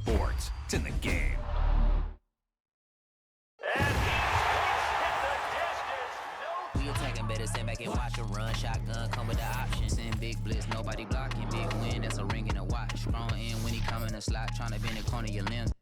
sports. It's in the game. We attacking better, stand back and watch a run. Shotgun come with the option. Send big blitz, nobody blocking. Big win, that's a ring and a watch. Strong in when he come in a slot, trying to bend the corner of your lens.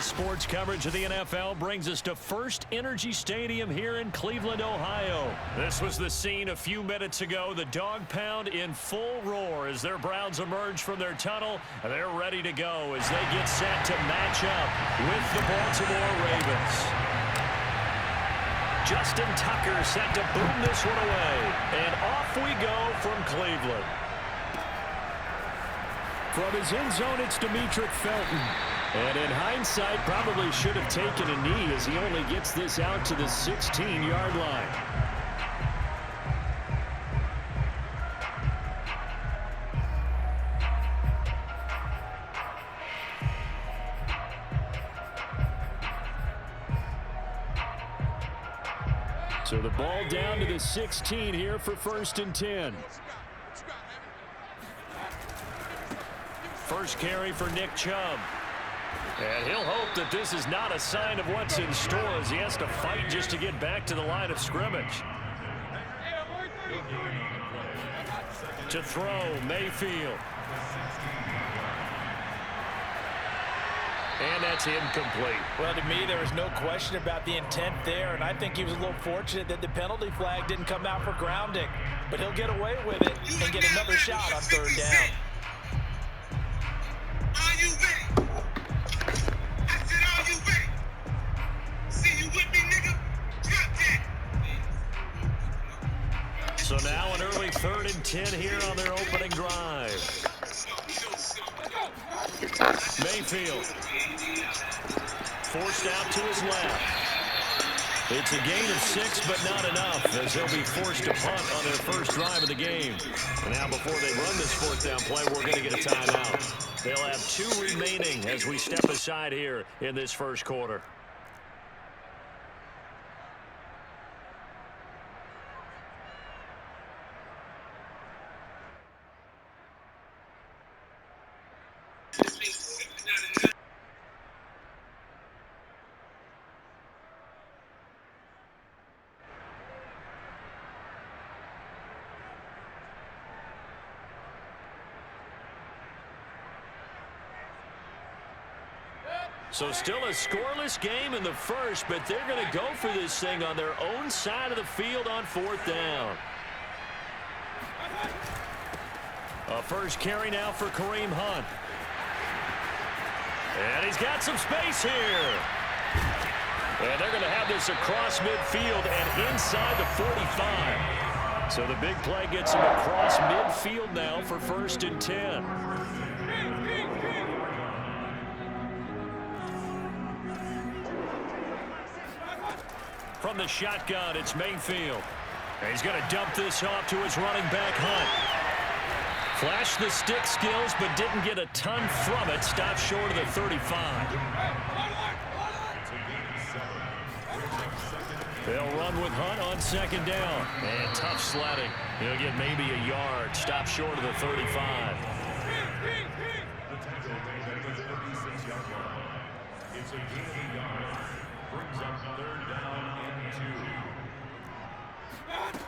Sports coverage of the NFL brings us to First Energy Stadium here in Cleveland, Ohio. This was the scene a few minutes ago. The dog pound in full roar as their Browns emerge from their tunnel. They're ready to go as they get set to match up with the Baltimore Ravens. Justin Tucker set to boom this one away. And off we go from Cleveland. From his end zone, it's Demetric Felton. And in hindsight, probably should have taken a knee as he only gets this out to the 16-yard line. So the ball down to the 16 here for 1st and 10. First carry for Nick Chubb. And he'll hope that this is not a sign of what's in store as he has to fight just to get back to the line of scrimmage. To throw, Mayfield. And that's incomplete. Well, to me, there was no question about the intent there, and I think he was a little fortunate that the penalty flag didn't come out for grounding. But he'll get away with it and get another shot on 3rd down. Are you ready? I said, are you ready? See you with me, nigga? Drop that. So now an early 3rd and 10 here on their opening drive. Mayfield. Forced out to his left. It's a gain of 6, but not enough, as they'll be forced to punt on their first drive of the game. And now before they run this 4th down play, we're going to get a timeout. They'll have 2 remaining as we step aside here in this first quarter. So still a scoreless game in the first, but they're going to go for this thing on their own side of the field on 4th down. A first carry now for Kareem Hunt. And he's got some space here. And they're going to have this across midfield and inside the 45. So the big play gets him across midfield now for 1st and 10. From the shotgun, it's Mayfield. And he's going to dump this off to his running back, Hunt. Flashed the stick skills, but didn't get a ton from it. Stopped short of the 35. They'll run with Hunt on 2nd down. And tough sledding. He'll get maybe a yard. Stop short of the 35. It's a gain of a yard. Brings up 3rd down and 2.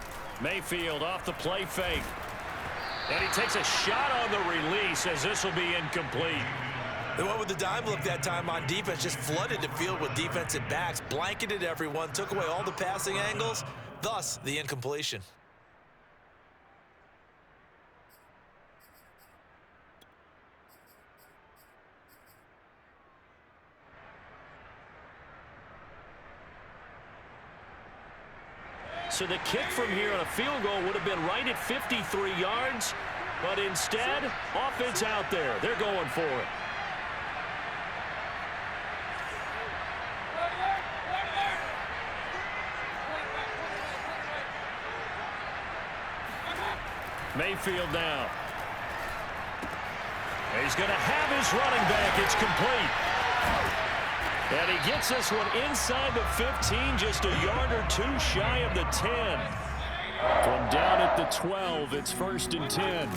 Mayfield off the play fake. And he takes a shot on the release as this will be incomplete. They went with the dime look that time on defense, just flooded the field with defensive backs, blanketed everyone, took away all the passing angles, thus the incompletion. So the kick from here on a field goal would have been right at 53 yards, but instead, offense out there. They're going for it. Mayfield now. He's going to have his running back. It's complete. And he gets this one inside the 15, just a yard or 2 shy of the 10. From down at the 12, it's 1st and 10.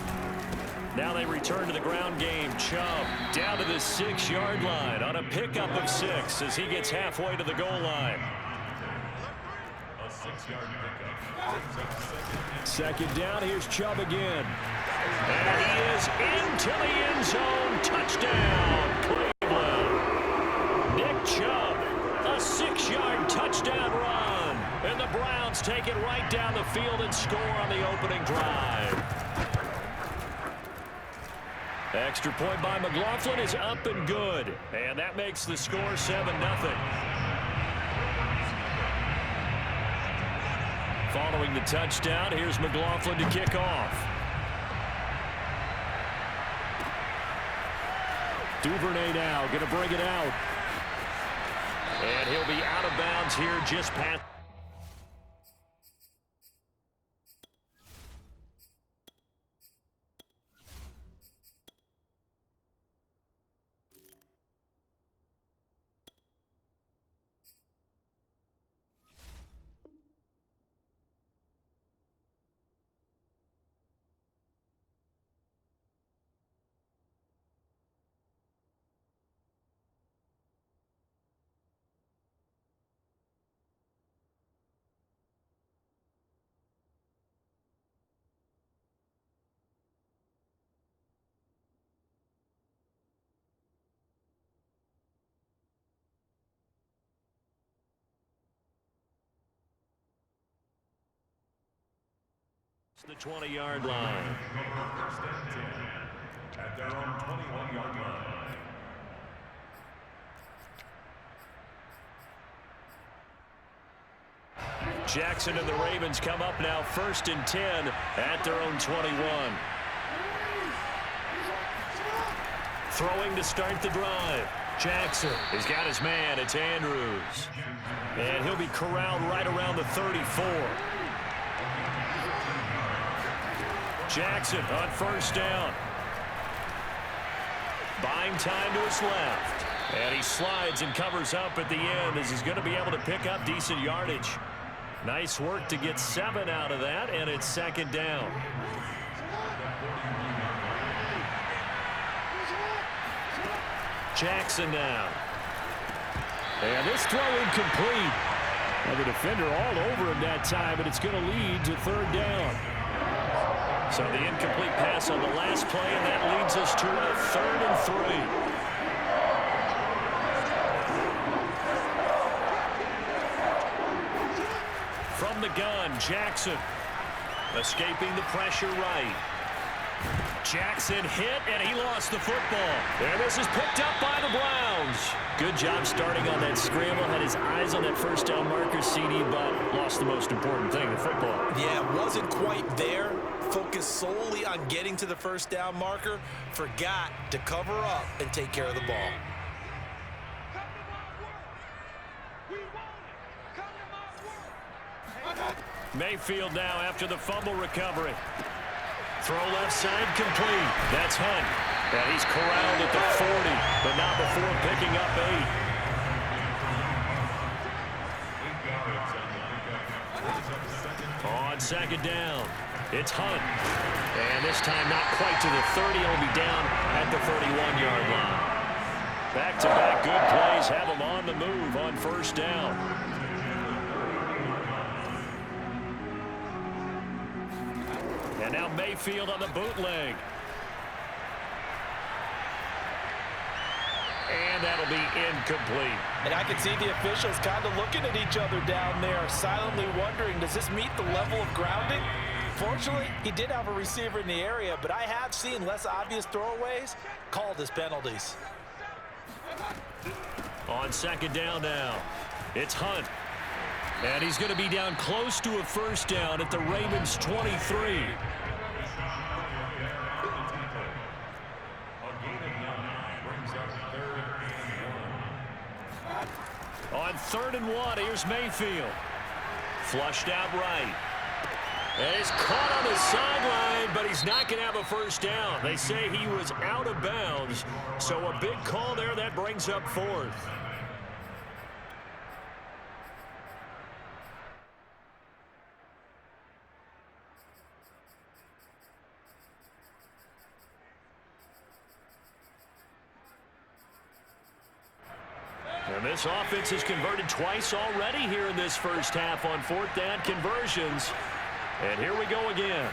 Now they return to the ground game. Chubb down to the 6-yard line on a pickup of 6 as he gets halfway to the goal line. A 6-yard pickup. 2nd down, here's Chubb again. And he is into the end zone. Touchdown, Cleveland. Nick Chubb, a 6-yard touchdown run. And the Browns take it right down the field and score on the opening drive. Extra point by McLaughlin is up and good. And that makes the score 7-0. Following the touchdown, here's McLaughlin to kick off. Duvernay now going to bring it out. And he'll be out of bounds here just past. The 20-yard line. At their own 21-yard line. Jackson and the Ravens come up now 1st and 10 at their own 21. Throwing to start the drive. Jackson has got his man. It's Andrews. And he'll be corralled right around the 34. Jackson on 1st down. Buying time to his left. And he slides and covers up at the end as he's going to be able to pick up decent yardage. Nice work to get 7 out of that, and it's 2nd down. Jackson now. And this throw incomplete. And the defender all over him that time, and it's going to lead to 3rd down. So the incomplete pass on the last play, and that leads us to a 3rd and 3. the gun. Jackson escaping the pressure right. Jackson hit, and he lost the football. And this is picked up by the Browns. Good job starting on that scramble. Had his eyes on that first down marker, CD, but lost the most important thing, the football. Yeah, wasn't quite there. Focused solely on getting to the first down marker. Forgot to cover up and take care of the ball. Mayfield now after the fumble recovery. Throw left side complete. That's Hunt. And he's corralled at the 40, but not before picking up 8. On second down, it's Hunt. And this time not quite to the 30. He'll be down at the 31-yard line. Back-to-back good plays have him on the move on first down. And now Mayfield on the bootleg. And that'll be incomplete. And I can see the officials kind of looking at each other down there, silently wondering, does this meet the level of grounding? Fortunately, he did have a receiver in the area, but I have seen less obvious throwaways called as penalties. On second down now, it's Hunt. And he's going to be down close to a first down at the Ravens' 23. On 3rd and 1, here's Mayfield. Flushed out right. And he's caught on the sideline, but he's not going to have a first down. They say he was out of bounds, so a big call there that brings up 4th. And this offense has converted twice already here in this first half on 4th down conversions. And here we go again.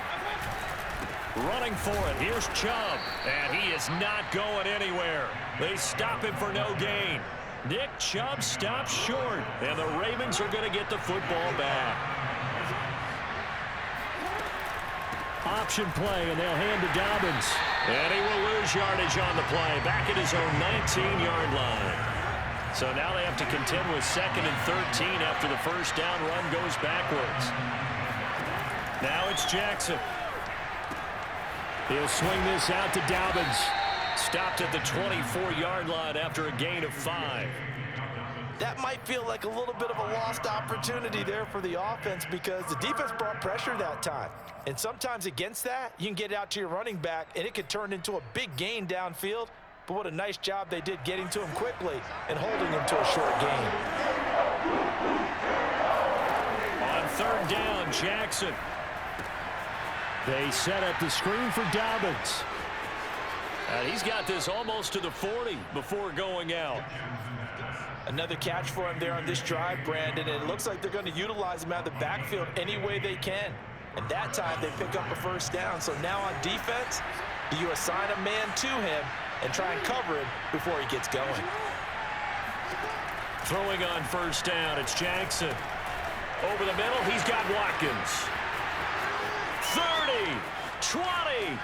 Running for it. Here's Chubb. And he is not going anywhere. They stop him for no gain. Nick Chubb stops short. And the Ravens are going to get the football back. Option play, and they'll hand to Dobbins. And he will lose yardage on the play. Back at his own 19-yard line. So now they have to contend with 2nd and 13 after the first down run goes backwards. Now it's Jackson. He'll swing this out to Dobbins. Stopped at the 24-yard line after a gain of 5. That might feel like a little bit of a lost opportunity there for the offense because the defense brought pressure that time. And sometimes against that, you can get out to your running back, and it could turn into a big gain downfield. But what a nice job they did getting to him quickly and holding him to a short gain. On 3rd down, Jackson. They set up the screen for Dobbins. And he's got this almost to the 40 before going out. Another catch for him there on this drive, Brandon. And it looks like they're going to utilize him out of the backfield any way they can. And that time they pick up a first down. So now on defense, do you assign a man to him and try and cover him before he gets going? Throwing on first down, it's Jackson. Over the middle, he's got Watkins. 30, 20,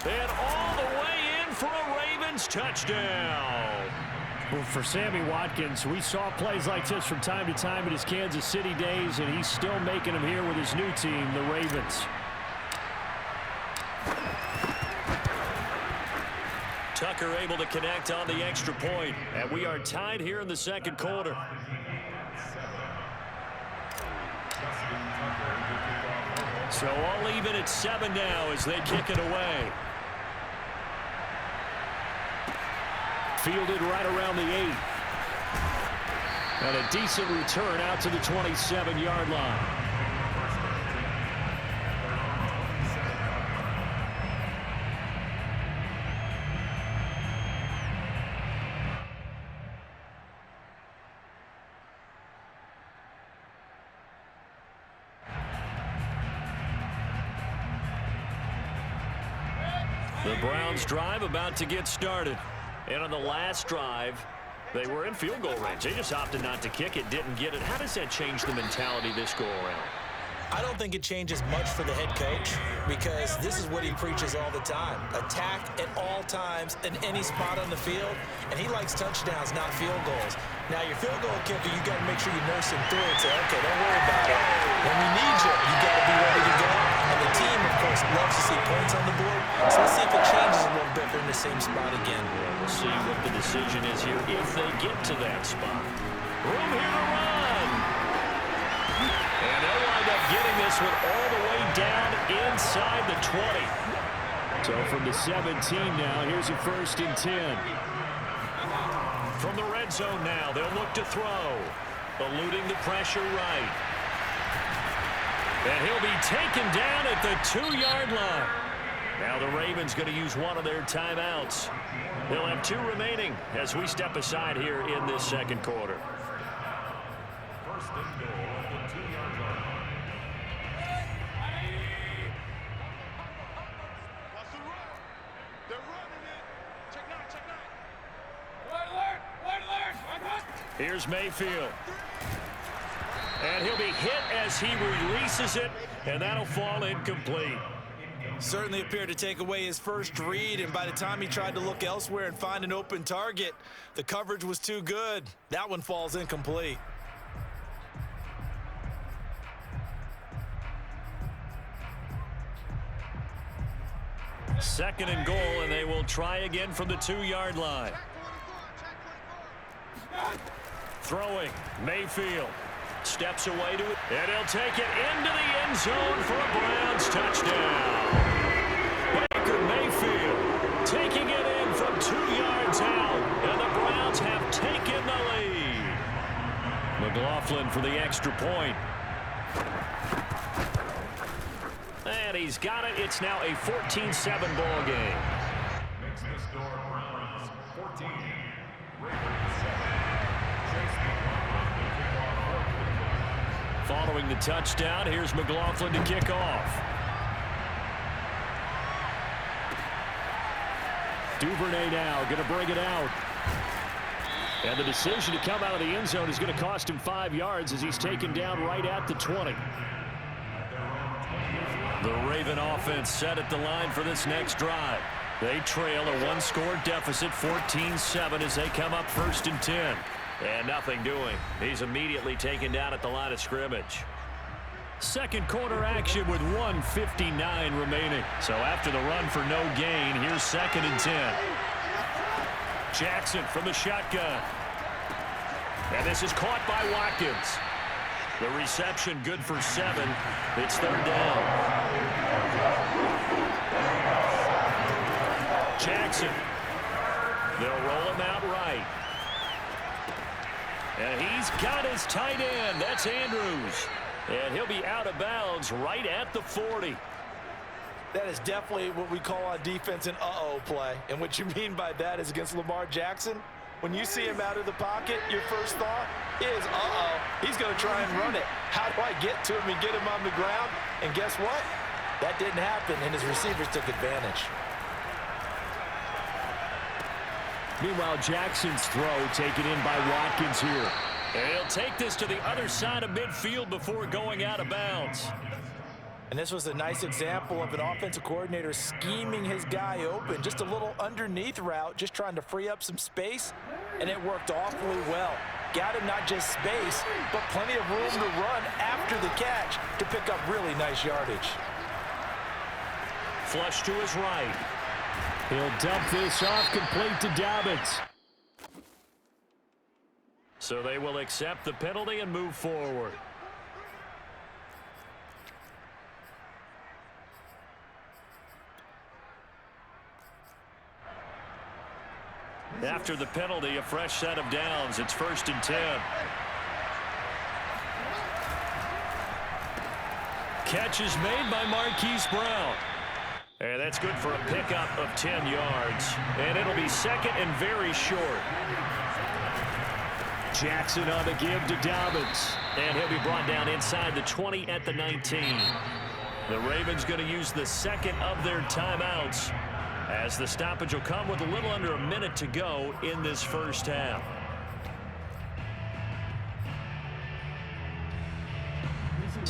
and all the way in for a Ravens touchdown. Well, for Sammy Watkins, we saw plays like this from time to time in his Kansas City days, and he's still making them here with his new team, the Ravens. Tucker able to connect on the extra point, and we are tied here in the second quarter. So all even at 7 now as they kick it away. Fielded right around the 8. And a decent return out to the 27-yard line. The Browns drive about to get started. And on the last drive, They were in field goal range. They just opted not to kick it, didn't get it. How does that change the mentality this go around? I don't think it changes much for the head coach because this is what he preaches all the time. Attack at all times in any spot on the field, and he likes touchdowns, not field goals. Now, your field goal kicker, you got to make sure you nurse him through and say, okay, don't worry about it. When we need you, you got to be ready to go. And the team, of course, loves to see points on the board. So let's see if it changes a little bit. They're in the same spot again. Yeah, we'll see what the decision is here if they get to that spot. Room here to run. And they'll wind up getting this one all the way down inside the 20. So from the 17 now, here's a 1st and 10. From the red zone now, they'll look to throw. Eluding the pressure right. And he'll be taken down at the 2-yard line. Now the Ravens going to use one of their timeouts. They'll have 2 remaining as we step aside here in this second quarter. Here's Mayfield. And he'll be hit as he releases it, and that'll fall incomplete. Certainly appeared to take away his first read, and by the time he tried to look elsewhere and find an open target, the coverage was too good. That one falls incomplete. Second and goal, and they will try again from the 2-yard line. Throwing, Mayfield steps away to it, and he'll take it into the end zone for a Browns touchdown. Baker Mayfield taking it in from 2 yards out, and the Browns have taken the lead. McLaughlin for the extra point. And he's got it. It's now a 14-7 ball game. Makes the score Browns 14, Ravens 7. Following the touchdown, here's McLaughlin to kick off. Duvernay now going to bring it out. And the decision to come out of the end zone is going to cost him 5 yards as he's taken down right at the 20. The Raven offense set at the line for this next drive. They trail a 1-score deficit, 14-7, as they come up 1st and 10. And nothing doing. He's immediately taken down at the line of scrimmage. Second quarter action with 1:59 remaining. So after the run for no gain, here's 2nd and 10. Jackson from the shotgun. And this is caught by Watkins. The reception good for 7. It's 3rd down. Jackson. They'll roll him out right. And he's got his tight end. That's Andrews. And he'll be out of bounds right at the 40. That is definitely what we call on defense an uh-oh play. And what you mean by that is against Lamar Jackson, when you see him out of the pocket, your first thought is, uh-oh, he's going to try and run it. How do I get to him and get him on the ground? And guess what? That didn't happen, and his receivers took advantage. Meanwhile, Jackson's throw taken in by Watkins here. And he'll take this to the other side of midfield before going out of bounds. And this was a nice example of an offensive coordinator scheming his guy open. Just a little underneath route, just trying to free up some space, and it worked awfully well. Got him not just space, but plenty of room to run after the catch to pick up really nice yardage. Flush to his right. He'll dump this off complete to Dobbins. So they will accept the penalty and move forward. After the penalty, a fresh set of downs. It's 1st and 10. Catch is made by Marquise Brown. And that's good for a pickup of 10 yards. And it'll be 2nd and very short. Jackson on the give to Dobbins. And he'll be brought down inside the 20 at the 19. The Ravens going to use the 2nd of their timeouts, as the stoppage will come with a little under a minute to go in this first half.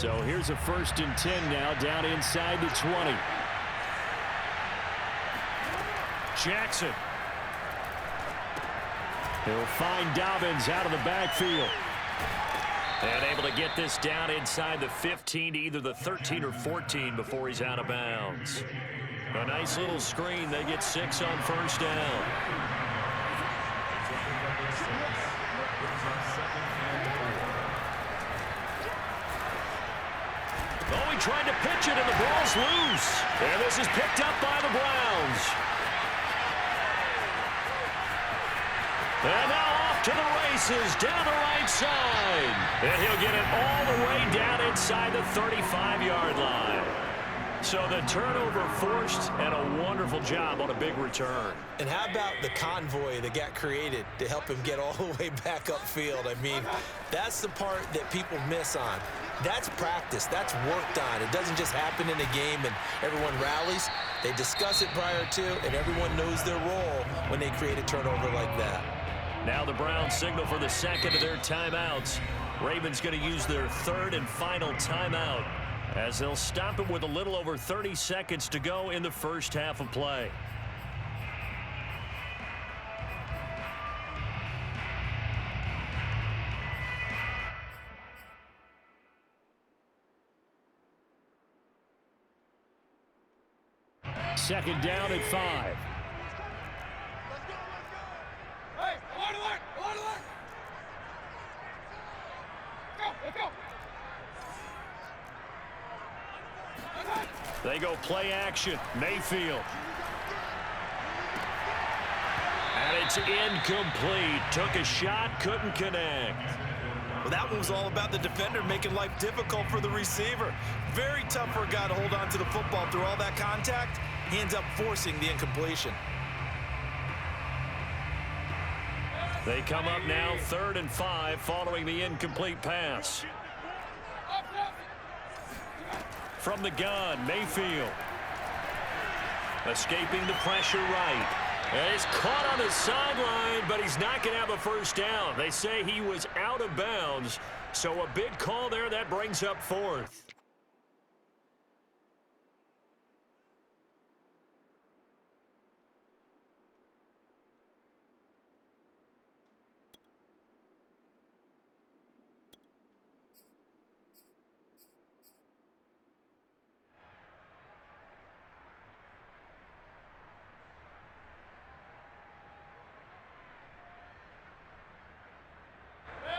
So here's a 1st and 10 now, down inside the 20. Jackson. He'll find Dobbins out of the backfield. And able to get this down inside the 15 to either the 13 or 14 before he's out of bounds. A nice little screen. They get 6 on 1st down. Oh, he tried to pitch it, and the ball's loose. And this is picked up by the Browns. And now off to the races, down the right side. And he'll get it all the way down inside the 35-yard line. So the turnover forced, and a wonderful job on a big return. And how about the convoy that got created to help him get all the way back upfield? I mean, that's the part that people miss on. That's practice. That's worked on. It doesn't just happen in a game and everyone rallies. They discuss it prior to, and everyone knows their role when they create a turnover like that. Now the Browns signal for the second of their timeouts. Ravens going to use their 3rd and final timeout as they'll stop it with a little over 30 seconds to go in the first half of play. Second down at 5. They go play action. Mayfield. And it's incomplete. Took a shot, couldn't connect. Well, that one was all about the defender making life difficult for the receiver. Very tough for a guy to hold on to the football through all that contact. He ends up forcing the incompletion. They come up now 3rd and 5 following the incomplete pass. From the gun, Mayfield. Escaping the pressure right. And he's caught on the sideline, but he's not going to have a 1st down. They say he was out of bounds, so a big call there that brings up 4th.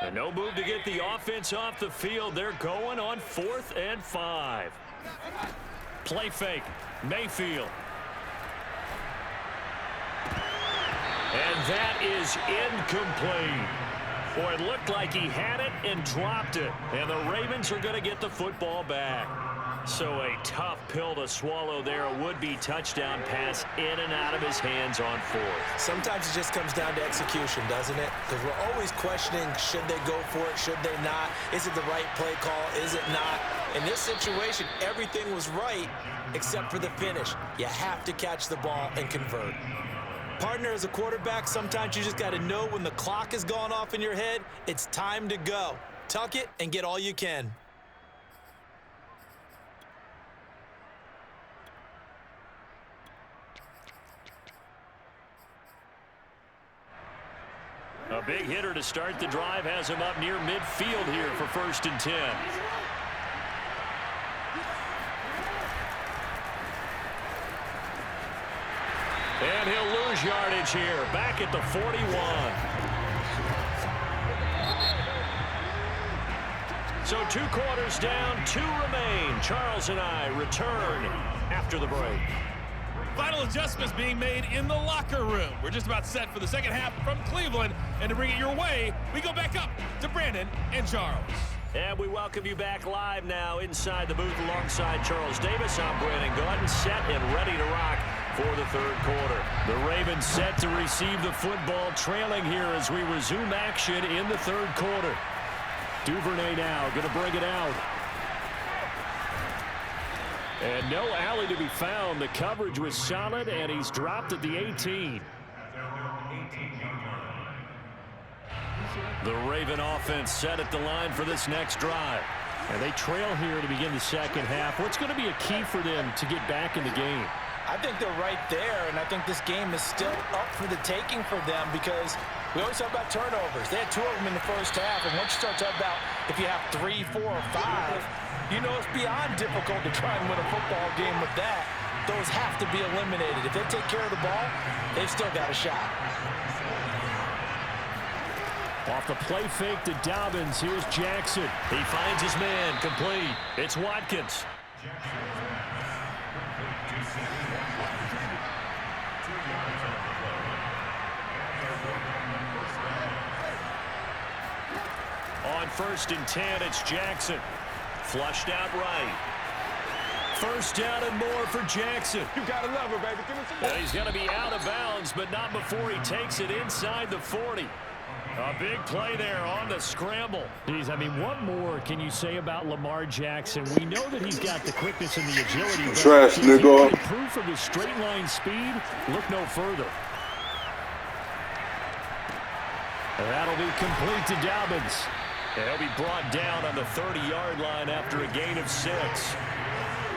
And no move to get the offense off the field. They're going on 4th and 5. Play fake. Mayfield. And that is incomplete. Boy, it looked like he had it and dropped it. And the Ravens are going to get the football back. So a tough pill to swallow there. A would-be touchdown pass in and out of his hands on 4th. Sometimes it just comes down to execution, doesn't it? Because we're always questioning, should they go for it, should they not? Is it the right play call, is it not? In this situation, everything was right except for the finish. You have to catch the ball and convert. Partner, as a quarterback, sometimes you just got to know when the clock is going off in your head, it's time to go. Tuck it and get all you can. A big hitter to start the drive has him up near midfield here for 1st and 10. And he'll lose yardage here, back at the 41. So 2 quarters down, 2 remain. Charles and I return after the break. Final adjustments being made in the locker room. We're just about set for the second half from Cleveland. And to bring it your way, we go back up to Brandon and Charles. And we welcome you back live now inside the booth alongside Charles Davis. I'm Brandon Gaudin, set and ready to rock for the 3rd quarter. The Ravens set to receive the football, trailing here as we resume action in the 3rd quarter. Duvernay now going to bring it out. And no alley to be found. The coverage was solid, and he's dropped at the 18. The Raven offense set at the line for this next drive. And they trail here to begin the second half. What's going to be a key for them to get back in the game? I think they're right there, and I think this game is still up for the taking for them because we always talk about turnovers. They had 2 of them in the first half, and once you start talking about if you have 3, 4, or 5, you know it's beyond difficult to try and win a football game with that. Those have to be eliminated. If they take care of the ball, they've still got a shot. Off the play fake to Dobbins. Here's Jackson. He finds his man. Complete. It's Watkins. On 1st and 10, it's Jackson. Flushed out right. First down and more for Jackson. You gotta love her, baby. Give me some more. And he's going to be out of bounds, but not before he takes it inside the 40. A big play there on the scramble. Geez, I mean, what more can you say about Lamar Jackson? We know that he's got the quickness and the agility. But trash, nigga. Proof of his straight line speed, look no further. And that'll be complete to Dobbins. And he'll be brought down on the 30-yard line after a gain of 6.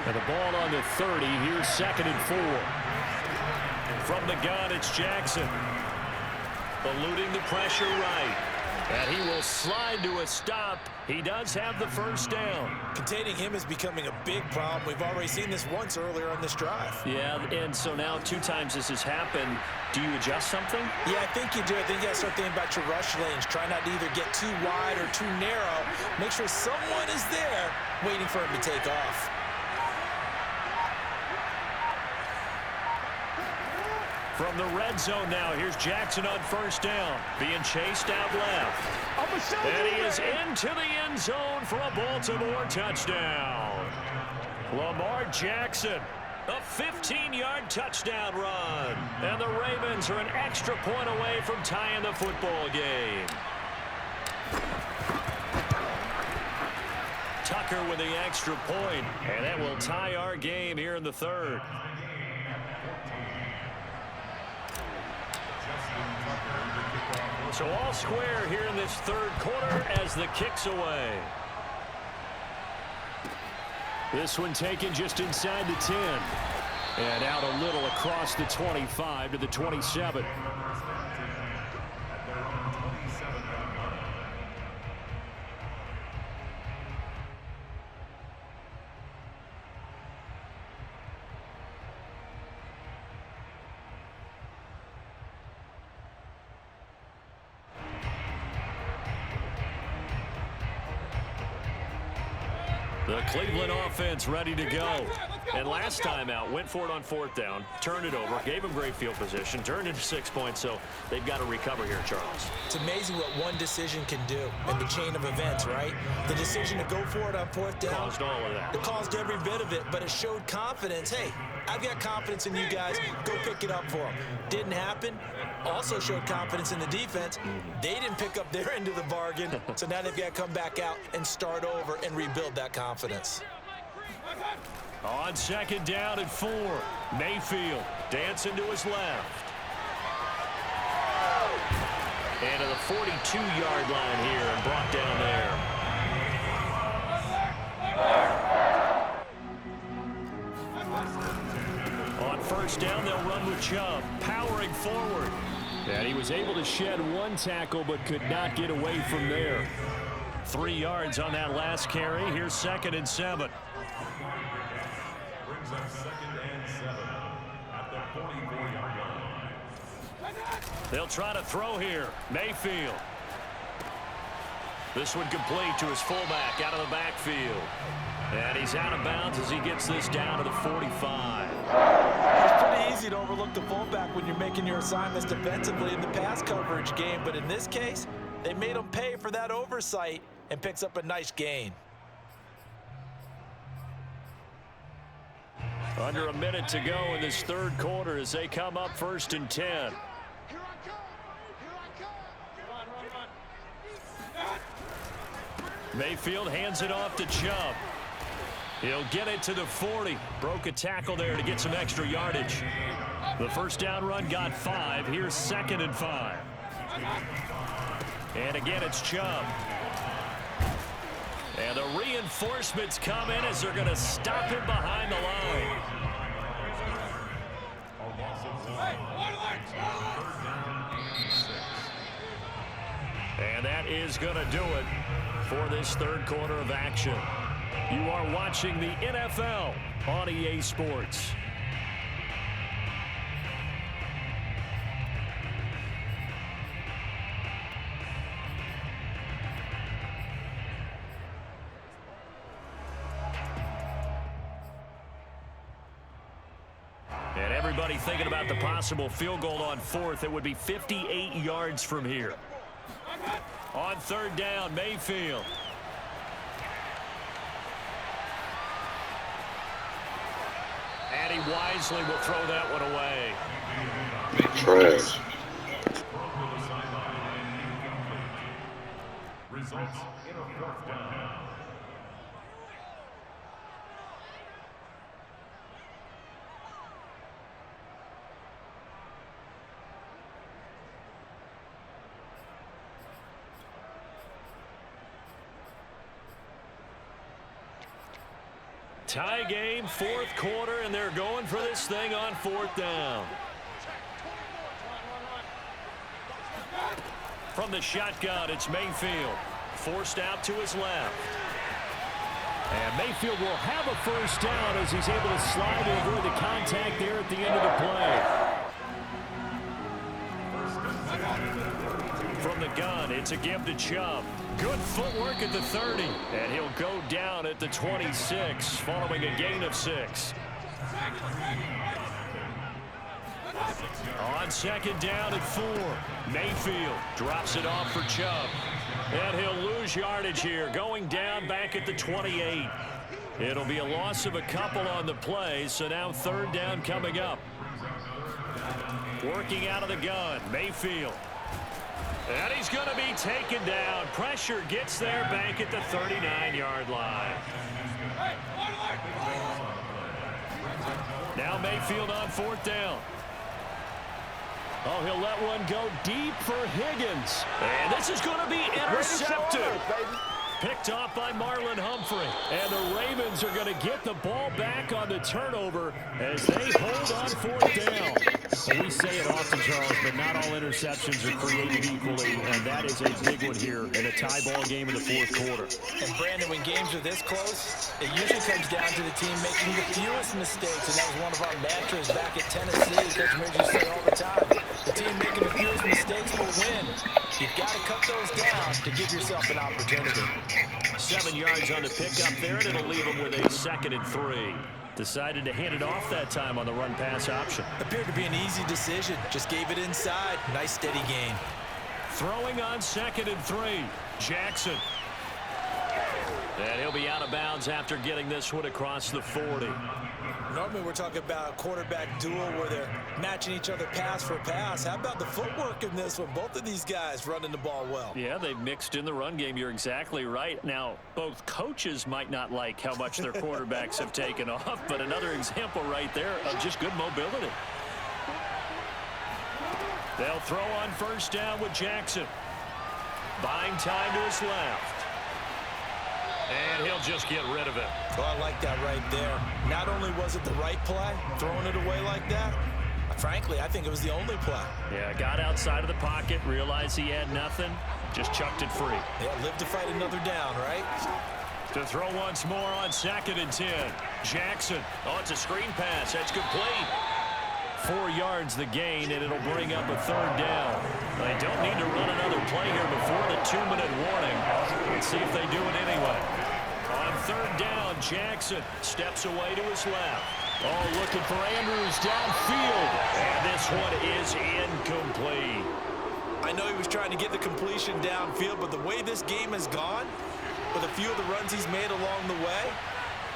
And the ball on the 30. Here's 2nd and 4. From the gun, it's Jackson. Eluding the pressure right. And he will slide to a stop. He does have the first down. Containing him is becoming a big problem. We've already seen this once earlier on this drive. Yeah, and so now 2 times this has happened. Do you adjust something? Yeah, I think you do. I think you got to start thinking about your rush lanes. Try not to either get too wide or too narrow. Make sure someone is there waiting for him to take off. From the red zone now, here's Jackson on 1st down. Being chased out left. And he is into the end zone for a Baltimore touchdown. Lamar Jackson, a 15-yard touchdown run. And the Ravens are an extra point away from tying the football game. Tucker with the extra point, and that will tie our game here in the 3rd. So all square here in this 3rd quarter as the kick's away. This one taken just inside the 10. And out a little across the 25 to the 27. The Cleveland offense ready to go. And last time out, went for it on 4th down, turned it over, gave them great field position, turned into 6 points, so they've got to recover here, Charles. It's amazing what one decision can do in the chain of events, right? The decision to go for it on 4th down. Caused all of that. It caused every bit of it, but it showed confidence. Hey, I've got confidence in you guys. Go pick it up for them. Didn't happen. Also showed confidence in the defense. They didn't pick up their end of the bargain, so now they've got to come back out and start over and rebuild that confidence. On 2nd down and 4, Mayfield dancing to his left. And to the 42-yard line here and brought down there. On 1st down, they'll run with Chubb, powering forward. And he was able to shed 1 tackle but could not get away from there. 3 yards on that last carry. Here's 2nd and 7. Brings up 2nd and 7 at the 44-yard line. They'll try to throw here. Mayfield. This one complete to his fullback out of the backfield. And he's out of bounds as he gets this down to the 45. It's pretty easy to overlook the fullback when you're making your assignments defensively in the pass coverage game, but in this case, they made him pay for that oversight and picks up a nice gain. Under a minute to go in this 3rd quarter as they come up 1st and 10. Mayfield hands it off to Chubb. He'll get it to the 40. Broke a tackle there to get some extra yardage. The 1st down run got 5. Here's 2nd and 5. And again, it's Chubb. And the reinforcements come in as they're going to stop him behind the line. And that is going to do it for this third quarter of action. You are watching the NFL on EA Sports. And everybody thinking about the possible field goal on fourth. It would be 58 yards from here. On third down, Mayfield. And he wisely will throw that one away. Trash. Results in a fourth down. Tie game, fourth quarter, and they're going for this thing on fourth down. From the shotgun, it's Mayfield. Forced out to his left. And Mayfield will have a first down as he's able to slide and avoid the contact there at the end of the play. From the gun, it's a give to Chubb. Good footwork at the 30. And he'll go down at the 26 following a gain of 6. On second down at 4. Mayfield drops it off for Chubb. And he'll lose yardage here, going down back at the 28. It'll be a loss of a couple on the play, so now third down coming up. Working out of the gun, Mayfield. And he's going to be taken down. Pressure gets there back at the 39-yard line. Now Mayfield on fourth down. Oh, he'll let one go deep for Higgins. And this is going to be intercepted. Picked off by Marlon Humphrey. And the Ravens are going to get the ball back on the turnover as they hold on fourth down. Well, we say it often, Charles, but not all interceptions are created equally, and that is a big one here in a tie ball game in the fourth quarter. And Brandon, when games are this close, it usually comes down to the team making the fewest mistakes, and that was one of our mantras back at Tennessee. Coach Midge used to say all the time, the team making the fewest mistakes will win. You've got to cut those down to give yourself an opportunity. 7 yards on the pickup there, and it'll leave them with a 2nd and 3. Decided to hand it off that time on the run-pass option. Appeared to be an easy decision. Just gave it inside. Nice steady gain. Throwing on 2nd and 3. Jackson. And he'll be out of bounds after getting this one across the 40. Normally we're talking about a quarterback duel where they're matching each other pass for pass. How about the footwork in this one? Both of these guys running the ball well. Yeah, they've mixed in the run game. You're exactly right. Now, both coaches might not like how much their quarterbacks have taken off, but another example right there of just good mobility. They'll throw on first down with Jackson. Buying time to his left. And he'll just get rid of it. Oh, I like that right there. Not only was it the right play, throwing it away like that, frankly, I think it was the only play. Yeah, got outside of the pocket, realized he had nothing, just chucked it free. Yeah, live to fight another down, right? To throw once more on 2nd and 10. Jackson. Oh, it's a screen pass. That's complete. 4 yards the gain, and it'll bring up a third down. They don't need to run another play here before the 2-minute warning. Let's see if they do it anyway. On third down, Jackson steps away to his left. Oh, looking for Andrews downfield. And this one is incomplete. I know he was trying to get the completion downfield, but the way this game has gone, with a few of the runs he's made along the way,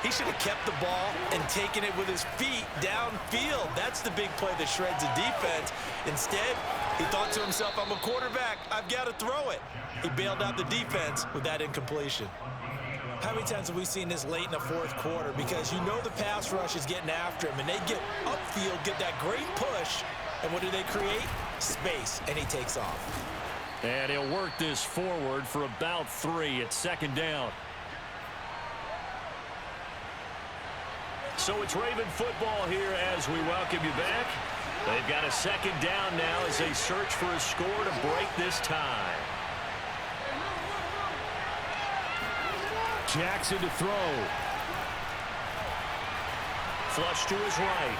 he should have kept the ball and taken it with his feet downfield. That's the big play that shreds the defense. Instead, he thought to himself, I'm a quarterback. I've got to throw it. He bailed out the defense with that incompletion. How many times have we seen this late in the fourth quarter? Because you know the pass rush is getting after him, and they get upfield, get that great push, and what do they create? Space, and he takes off. And he'll work this forward for about 3 at 2nd down. So it's Raven football here as we welcome you back. They've got a second down now as they search for a score to break this tie. Jackson to throw. Flush to his right.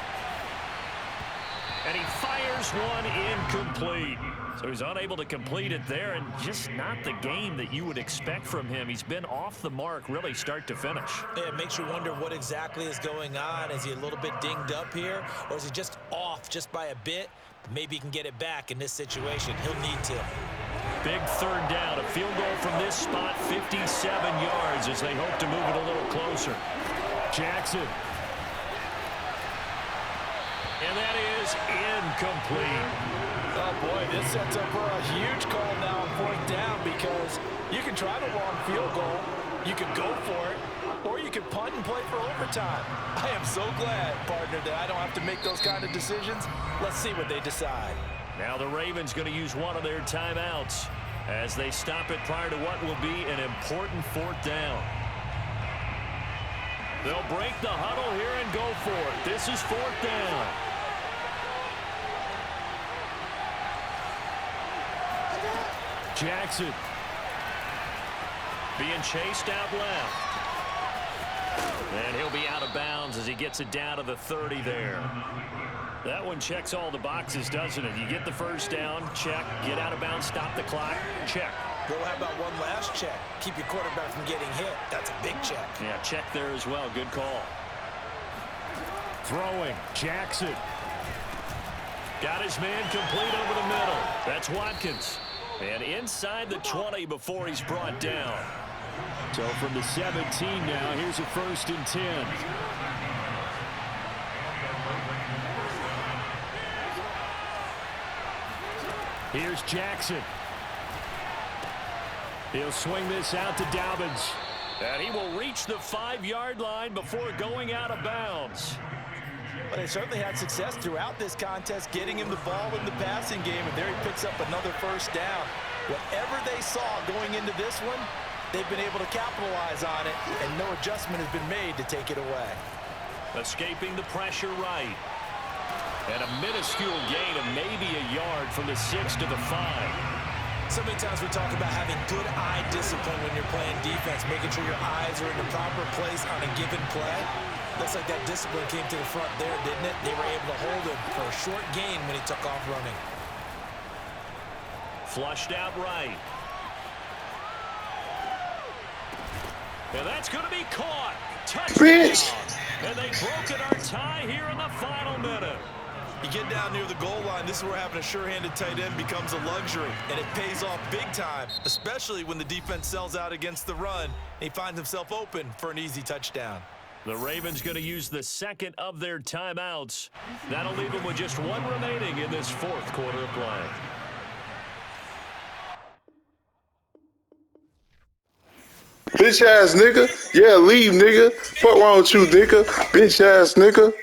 And he fires one incomplete. So he's unable to complete it there, and just not the game that you would expect from him. He's been off the mark really start to finish. Yeah, it makes you wonder what exactly is going on. Is he a little bit dinged up here, or is he just off just by a bit? Maybe he can get it back in this situation. He'll need to. Big third down. A field goal from this spot, 57 yards as they hope to move it a little closer. Jackson. And that is incomplete. Oh, boy, this sets up for a huge call now on fourth down because you can try the long field goal, you could go for it, or you could punt and play for overtime. I am so glad, partner, that I don't have to make those kind of decisions. Let's see what they decide. Now the Ravens going to use one of their timeouts as they stop it prior to what will be an important fourth down. They'll break the huddle here and go for it. This is fourth down. Jackson. Being chased out left. And he'll be out of bounds as he gets it down to the 30 there. That one checks all the boxes, doesn't it? You get the first down, check. Get out of bounds, stop the clock, check. Well, how about one last check? Keep your quarterback from getting hit. That's a big check. Yeah, check there as well. Good call. Throwing. Jackson. Got his man complete over the middle. That's Watkins. And inside the 20 before he's brought down. So from the 17 now, here's a 1st and 10. Here's Jackson. He'll swing this out to Dobbins. And he will reach the 5-yard line before going out of bounds. But they certainly had success throughout this contest, getting him the ball in the passing game, and there he picks up another first down. Whatever they saw going into this one, they've been able to capitalize on it, and no adjustment has been made to take it away. Escaping the pressure right. And a minuscule gain of maybe a yard from the 6 to the 5. So many times we talk about having good eye discipline when you're playing defense, making sure your eyes are in the proper place on a given play. Looks like that discipline came to the front there, didn't it? They were able to hold him for a short gain when he took off running. Flushed out right. And that's going to be caught. Touchdown. And they've broken our tie here in the final minute. You get down near the goal line, this is where having a sure-handed tight end becomes a luxury, and it pays off big time, especially when the defense sells out against the run, and he finds himself open for an easy touchdown. The Ravens going to use the second of their timeouts. That'll leave them with just one remaining in this fourth quarter of play. Bitch ass nigga. Yeah, leave nigga. Fuck wrong with you, nigga. Bitch ass nigga.